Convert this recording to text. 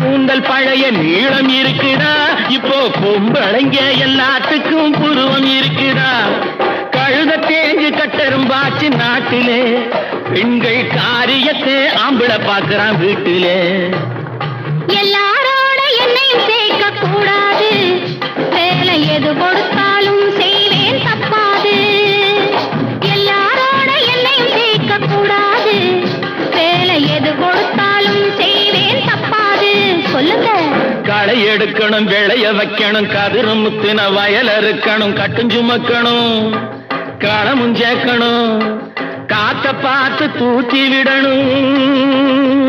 கூந்தல் பழைய நீளம் இருக்குதா, இப்போ பொம்பளைங்க எல்லாத்துக்கும் புருவம் இருக்குதா. கழுத தேஞ்சு கட்டரும்பாச்சு நாட்டிலே, பெண்கள் காரியத்தை ஆம்பளை பார்க்கறான் வீட்டிலே. எல்லாரோட என்னையும் சேர்க்க கூடாது, வேலை எது கொடுத்தாலும் செய்வேன் தப்பாது. எல்லாரோட என்னையும் சேர்க்க கூடாது, வேலை எது கொடுத்தாலும் செய்வேன் தப்பாது. சொல்லுங்க. களை எடுக்கணும், விளைய வைக்கணும், கதிரு முத்தின வயல் அறுக்கணும், கட்டுஞ்சுமக்கணும், களமும் சேர்க்கணும், காத்த பார்த்து தூத்தி விடணும்.